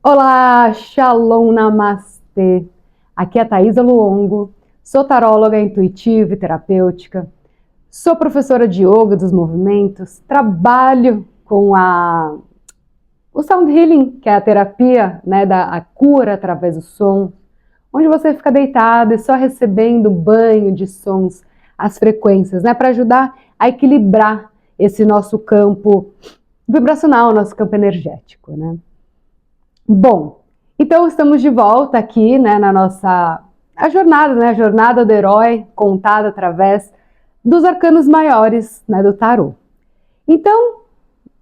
Olá, Shalom Namastê. Aqui é a Thaisa Luongo, sou taróloga intuitiva e terapêutica, sou professora de yoga dos movimentos, trabalho com o Sound Healing, que é a terapia, né, a cura através do som, onde você fica deitado e só recebendo banho de sons, as frequências, né, para ajudar a equilibrar esse nosso campo vibracional, nosso campo energético, né. Bom, então estamos de volta aqui, né, na nossa a jornada, né, a jornada do herói contada através dos arcanos maiores, né, do tarô. Então,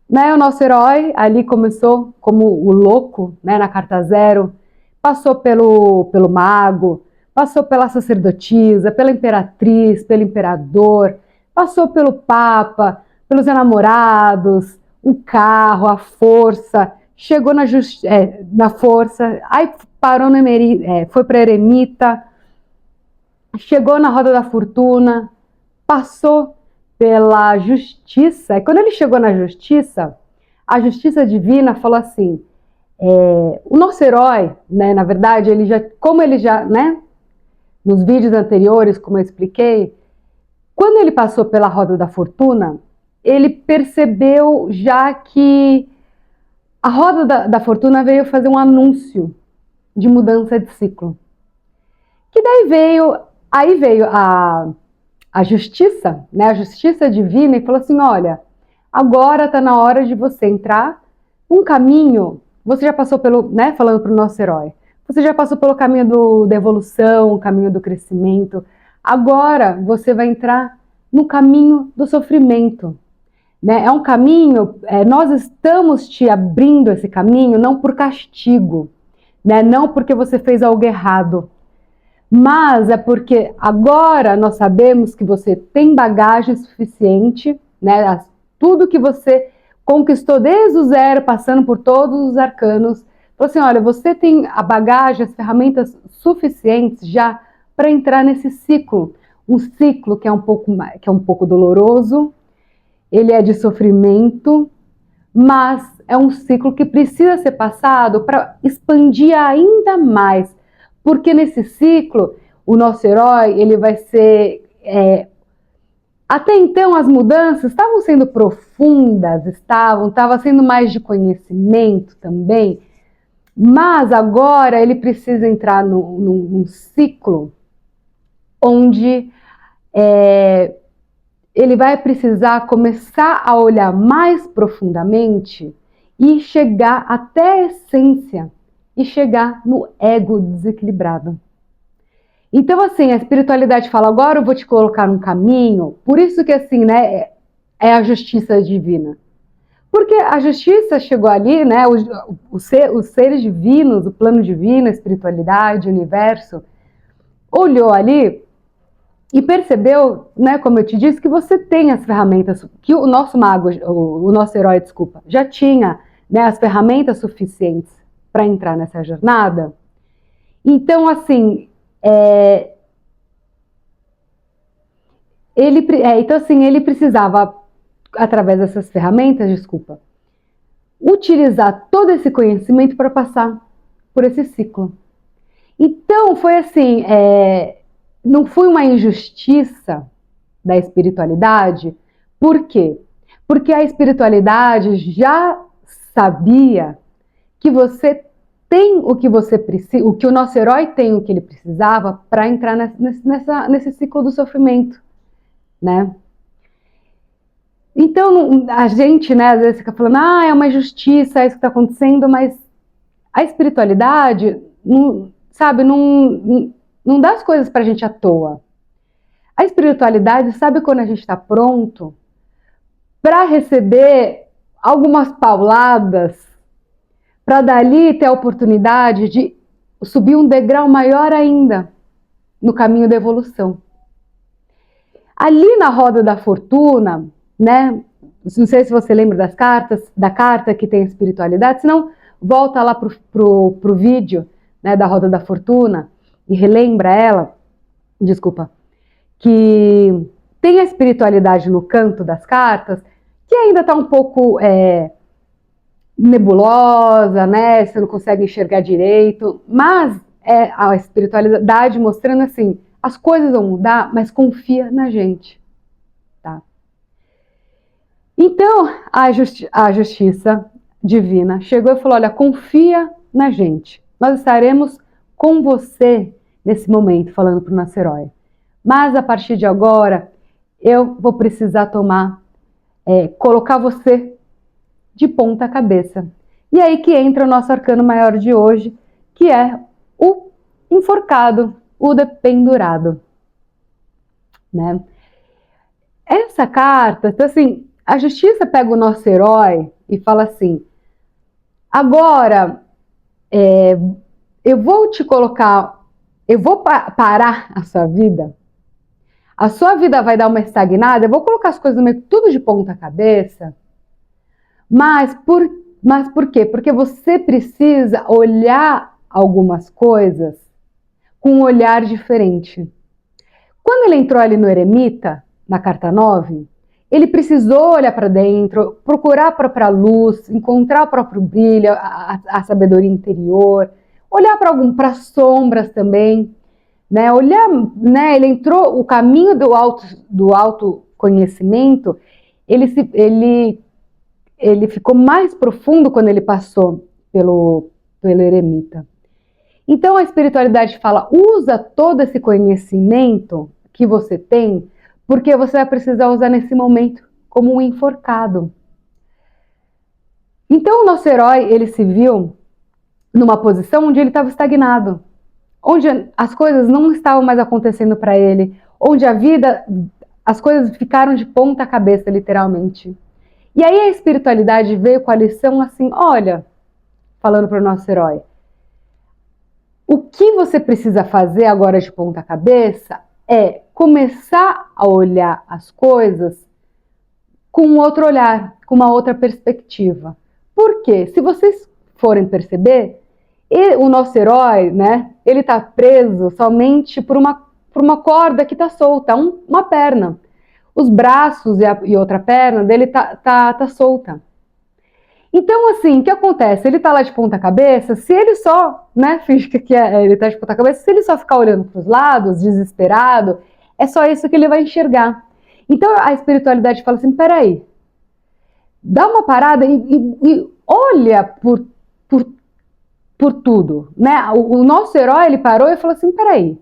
né, o nosso herói ali começou como o louco, né, na carta 0, passou pelo mago, passou pela sacerdotisa, pela imperatriz, pelo imperador, passou pelo papa, pelos enamorados, o carro, a força, chegou na força, aí parou foi para a eremita, chegou na roda da fortuna, passou pela justiça, e quando ele chegou na justiça, a justiça divina falou assim, o nosso herói, né, na verdade, como ele já, né, nos vídeos anteriores, como eu expliquei, quando ele passou pela roda da fortuna, ele percebeu já que a roda da fortuna veio fazer um anúncio de mudança de ciclo. Que daí veio a justiça, né, a justiça divina e falou assim, olha, agora está na hora de você entrar um caminho, você já passou pelo, né, falando para o nosso herói, você já passou pelo caminho da evolução, o caminho do crescimento, agora você vai entrar no caminho do sofrimento. Né? É um caminho, nós estamos te abrindo esse caminho não por castigo, né? Não porque você fez algo errado, mas é porque agora nós sabemos que você tem bagagem suficiente, né? Tudo que você conquistou desde o zero, passando por todos os arcanos, falou assim, olha, você tem a bagagem, as ferramentas suficientes já para entrar nesse ciclo, um ciclo que é um pouco doloroso, ele é de sofrimento, mas é um ciclo que precisa ser passado para expandir ainda mais, porque nesse ciclo o nosso herói ele vai ser até então as mudanças estavam sendo profundas, estava sendo mais de conhecimento também, mas agora ele precisa entrar num ciclo onde ele vai precisar começar a olhar mais profundamente e chegar até a essência e chegar no ego desequilibrado. Então, assim, a espiritualidade fala, agora eu vou te colocar num caminho, por isso que, assim, né, é a justiça divina. Porque a justiça chegou ali, né, os seres divinos, o plano divino, a espiritualidade, o universo, olhou ali e percebeu, né, como eu te disse, que você tem as ferramentas, que o nosso mago, o nosso herói, desculpa, já tinha, né, as ferramentas suficientes para entrar nessa jornada. Então, assim, ele precisava, através dessas ferramentas, desculpa, utilizar todo esse conhecimento para passar por esse ciclo. Então, foi assim, não foi uma injustiça da espiritualidade. Por quê? Porque a espiritualidade já sabia que você tem o que você precisa, o que o nosso herói tem o que ele precisava para entrar nesse ciclo do sofrimento, né? Então, a gente, né, às vezes fica falando, é uma injustiça isso que está acontecendo, mas a espiritualidade, sabe, não dá as coisas para a gente à toa. A espiritualidade sabe quando a gente está pronto para receber algumas pauladas, para dali ter a oportunidade de subir um degrau maior ainda no caminho da evolução. Ali na roda da fortuna, né? Não sei se você lembra da carta que tem a espiritualidade, senão volta lá pro vídeo, né, da roda da fortuna e relembra ela, desculpa, que tem a espiritualidade no canto das cartas, que ainda está um pouco nebulosa, né? Você não consegue enxergar direito, mas é a espiritualidade mostrando assim, as coisas vão mudar, mas confia na gente, tá? Então, a justiça divina chegou e falou, olha, confia na gente. Nós estaremos com você nesse momento, falando para o nosso herói. Mas a partir de agora, eu vou precisar colocar você de ponta cabeça. E aí que entra o nosso arcano maior de hoje, que é o enforcado, o dependurado, né? Essa carta, então assim, a justiça pega o nosso herói e fala assim, agora eu vou te colocar, eu vou parar a sua vida vai dar uma estagnada, eu vou colocar as coisas meio tudo de ponta cabeça, mas por quê? Porque você precisa olhar algumas coisas com um olhar diferente. Quando ele entrou ali no eremita, na carta 9, ele precisou olhar para dentro, procurar a própria luz, encontrar o próprio brilho, a sabedoria interior, olhar para as sombras também, né? Olhar, né? Ele entrou, o caminho do autoconhecimento, ele ficou mais profundo quando ele passou pelo eremita. Então a espiritualidade fala, usa todo esse conhecimento que você tem, porque você vai precisar usar nesse momento como um enforcado. Então o nosso herói, ele se viu numa posição onde ele estava estagnado, onde as coisas não estavam mais acontecendo para ele, onde a vida, as coisas ficaram de ponta cabeça, literalmente. E aí a espiritualidade veio com a lição assim, olha, falando para o nosso herói, o que você precisa fazer agora de ponta cabeça é começar a olhar as coisas com um outro olhar, com uma outra perspectiva. Por quê? Se vocês forem perceber, o nosso herói, né, ele está preso somente por uma corda que está solta, uma perna. Os braços e outra perna dele tá solta. Então, assim, o que acontece? Ele tá lá de ponta cabeça, se ele só, né, finge que ele tá de ponta cabeça, se ele só ficar olhando para os lados, desesperado, é só isso que ele vai enxergar. Então, a espiritualidade fala assim, peraí, dá uma parada e olha por tudo, né? O nosso herói, ele parou e falou assim, peraí,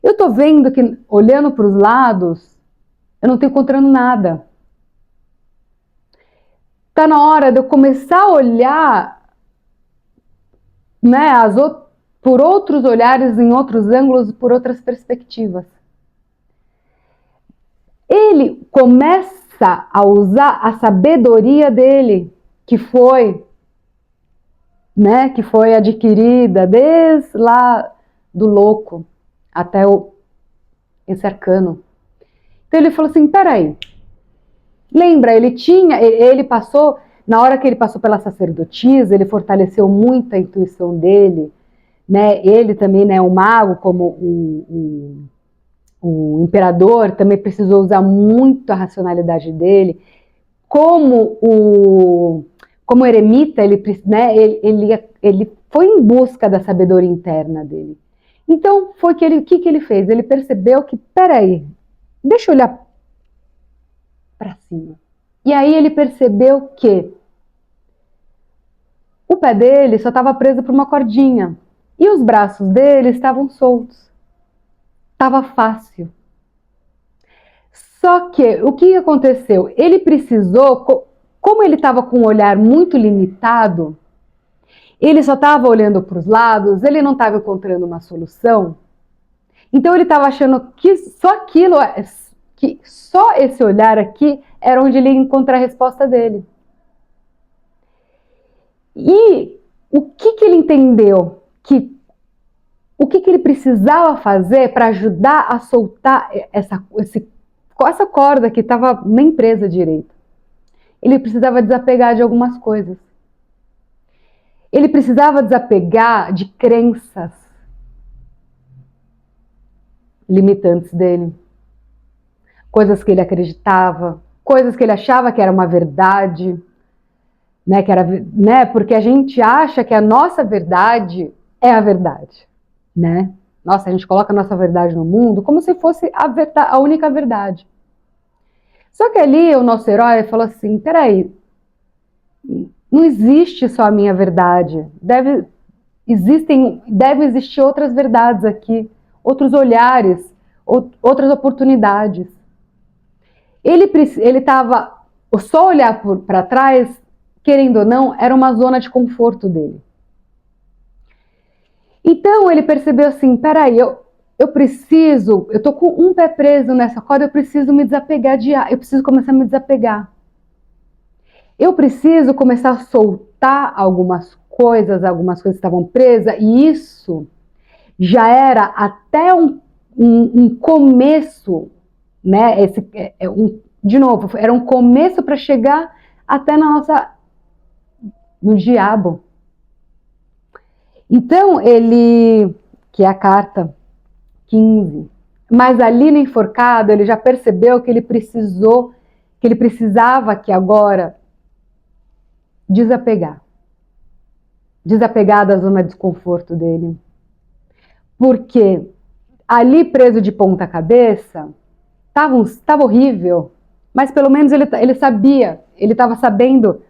eu tô vendo que, olhando para os lados, eu não tô encontrando nada. Está na hora de eu começar a olhar, né, por outros olhares, em outros ângulos, por outras perspectivas. Ele começa a usar a sabedoria dele, que foi adquirida desde lá do louco até esse arcano. Então ele falou assim, peraí, lembra, ele passou, na hora que ele passou pela sacerdotisa, ele fortaleceu muito a intuição dele, né? Ele também, né, o mago, como o imperador, também precisou usar muito a racionalidade dele. Como eremita, ele foi em busca da sabedoria interna dele. Então, o que ele fez? Ele percebeu que, peraí, deixa eu olhar para cima. E aí ele percebeu que o pé dele só estava preso por uma cordinha e os braços dele estavam soltos. Estava fácil. Só que o que aconteceu? Ele precisou, como ele estava com um olhar muito limitado, ele só estava olhando para os lados, ele não estava encontrando uma solução. Então ele estava achando que só esse olhar aqui era onde ele ia encontrar a resposta dele. E o que ele entendeu? O que ele precisava fazer para ajudar a soltar essa corda que estava nem presa direito? Ele precisava desapegar de algumas coisas. Ele precisava desapegar de crenças limitantes dele. Coisas que ele acreditava, coisas que ele achava que era uma verdade, né, que era, né, porque a gente acha que a nossa verdade é a verdade, né? Nossa, a gente coloca a nossa verdade no mundo como se fosse a única verdade. Só que ali o nosso herói falou assim, peraí, não existe só a minha verdade, deve existir outras verdades aqui, outros olhares, outras oportunidades. Ele estava, só olhar para trás, querendo ou não, era uma zona de conforto dele. Então ele percebeu assim, peraí, eu tô com um pé preso nessa corda, eu preciso me desapegar eu preciso começar a me desapegar. Eu preciso começar a soltar algumas coisas estavam presas, e isso já era até um começo, né? De novo, era um começo para chegar até no diabo. Então que é a carta 15, mas ali no enforcado ele já percebeu que ele precisava que agora desapegar da zona de desconforto dele. Porque ali preso de ponta cabeça, estava horrível, mas pelo menos ele sabia, ele estava sabendo,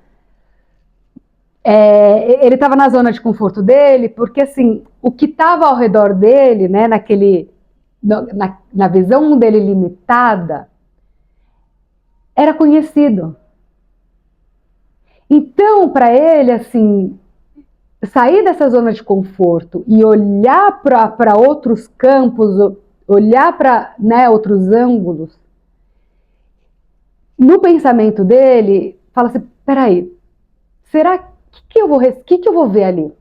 ele estava na zona de conforto dele, porque assim, o que estava ao redor dele, né, na visão dele limitada, era conhecido. Então, para ele, assim, sair dessa zona de conforto e olhar para outros campos, olhar para, né, outros ângulos, no pensamento dele, fala assim, peraí, será que eu vou ver ali?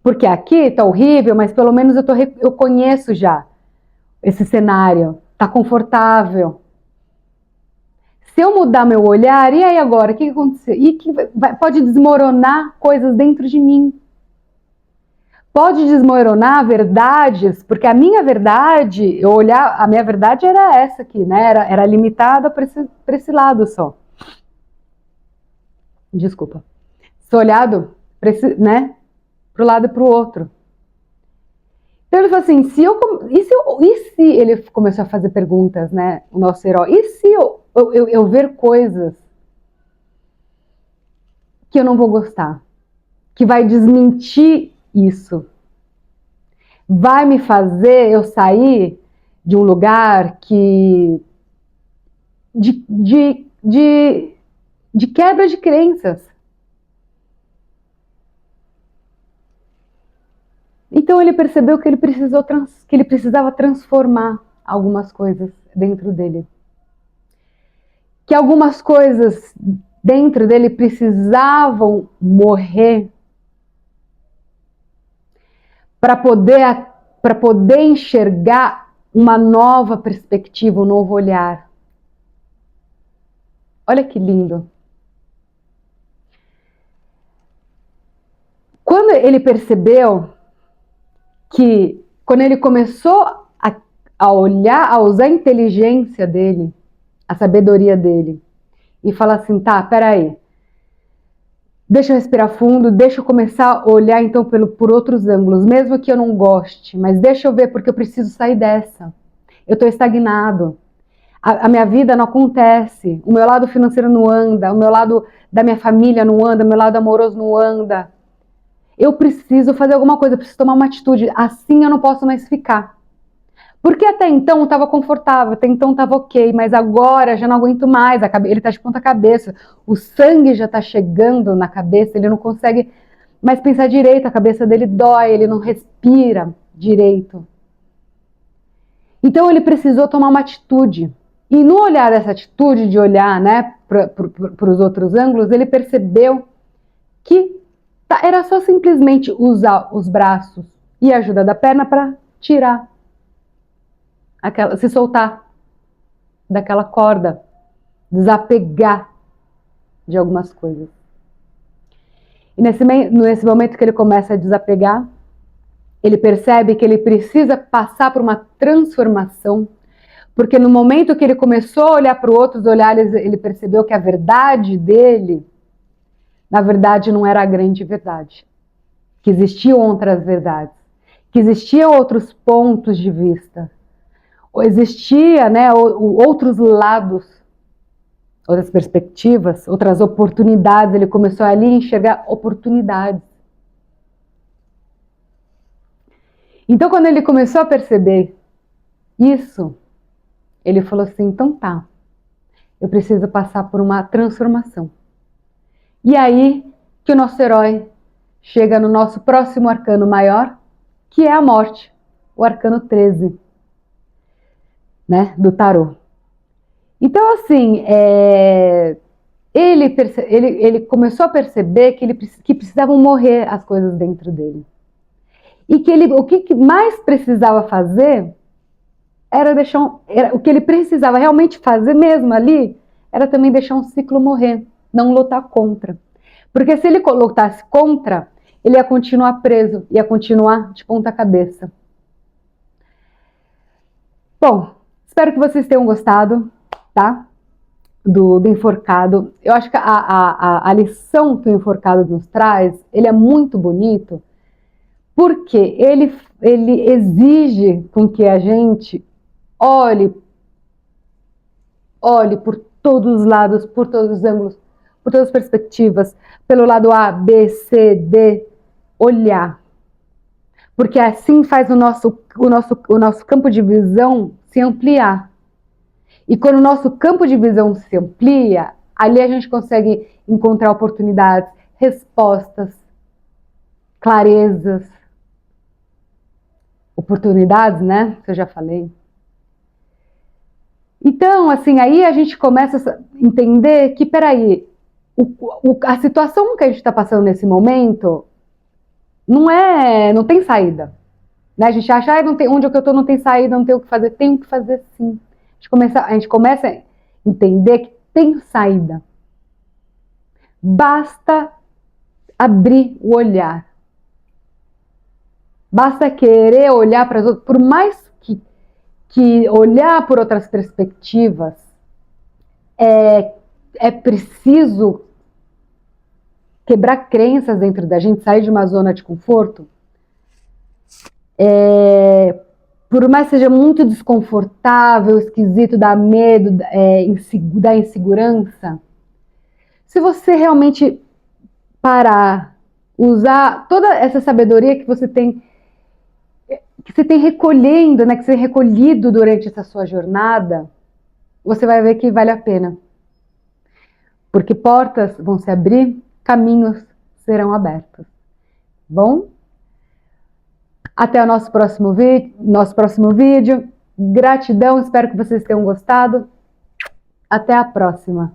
Porque aqui tá horrível, mas pelo menos eu conheço já esse cenário, tá confortável. Se eu mudar meu olhar, e aí agora, o que aconteceu? Pode desmoronar coisas dentro de mim. Pode desmoronar verdades, porque a minha verdade, a minha verdade era essa aqui, né? Era limitada para esse lado só. Desculpa. Sou olhado, né? Para o lado e para o outro. Então ele falou assim, e se ele começou a fazer perguntas, né? O nosso herói, e se eu ver coisas que eu não vou gostar? Que vai desmentir isso? Vai me fazer eu sair de um lugar de quebra de crenças. Então ele percebeu que ele precisava transformar algumas coisas dentro dele. Que algumas coisas dentro dele precisavam morrer para poder enxergar uma nova perspectiva, um novo olhar. Olha que lindo. Quando ele percebeu que, quando ele começou a olhar, a usar a inteligência dele, a sabedoria dele, e falar assim, tá, peraí, deixa eu respirar fundo, deixa eu começar a olhar então por outros ângulos, mesmo que eu não goste, mas deixa eu ver, porque eu preciso sair dessa. Eu estou estagnado. A minha vida não acontece, o meu lado financeiro não anda, o meu lado da minha família não anda, o meu lado amoroso não anda. Eu preciso fazer alguma coisa, eu preciso tomar uma atitude, assim eu não posso mais ficar. Porque até então estava confortável, até então estava ok, mas agora já não aguento mais, ele está de ponta cabeça, o sangue já está chegando na cabeça, ele não consegue mais pensar direito, a cabeça dele dói, ele não respira direito. Então ele precisou tomar uma atitude. E no olhar dessa atitude de olhar, né, para os outros ângulos, ele percebeu que era só simplesmente usar os braços e a ajuda da perna para tirar, se soltar daquela corda, desapegar de algumas coisas. E nesse momento que ele começa a desapegar, ele percebe que ele precisa passar por uma transformação, porque no momento que ele começou a olhar para outros olhares, ele percebeu que a verdade dele na verdade não era a grande verdade, que existiam outras verdades, que existiam outros pontos de vista, ou existia, né, outros lados, outras perspectivas, outras oportunidades. Ele começou ali a enxergar oportunidades. Então, quando ele começou a perceber isso, ele falou assim, então tá, eu preciso passar por uma transformação. E aí que o nosso herói chega no nosso próximo arcano maior, que é a morte, o arcano 13, né, do tarô. Então, assim, ele começou a perceber que precisavam morrer as coisas dentro dele. E que o que mais precisava fazer o que ele precisava realmente fazer mesmo ali, era também deixar um ciclo morrer, não lutar contra. Porque se ele lutasse contra, ele ia continuar preso, ia continuar de ponta cabeça. Bom, espero que vocês tenham gostado, tá? Do enforcado. Eu acho que a lição que o enforcado nos traz, ele é muito bonito, porque ele exige com que a gente olhe por todos os lados, por todos os ângulos, por todas as perspectivas, pelo lado A, B, C, D, olhar. Porque assim faz o nosso campo de visão se ampliar. E quando o nosso campo de visão se amplia, ali a gente consegue encontrar oportunidades, respostas, clarezas, oportunidades, né? Que eu já falei. Então, assim, aí a gente começa a entender que, peraí, a situação que a gente está passando nesse momento não tem saída. Né? A gente acha, não tem, onde eu estou não tem saída, não tem o que fazer. Tem o que fazer sim. A gente começa a entender que tem saída. Basta abrir o olhar. Basta querer olhar para as outras, por mais que olhar por outras perspectivas, é preciso quebrar crenças dentro da gente, sair de uma zona de conforto. Por mais que seja muito desconfortável, esquisito, dá medo, dá insegurança, se você realmente parar, usar toda essa sabedoria que você tem recolhendo, né, que você tem recolhido durante essa sua jornada, você vai ver que vale a pena. Porque portas vão se abrir, caminhos serão abertos. Bom? Até o nosso próximo vídeo. Gratidão, espero que vocês tenham gostado. Até a próxima.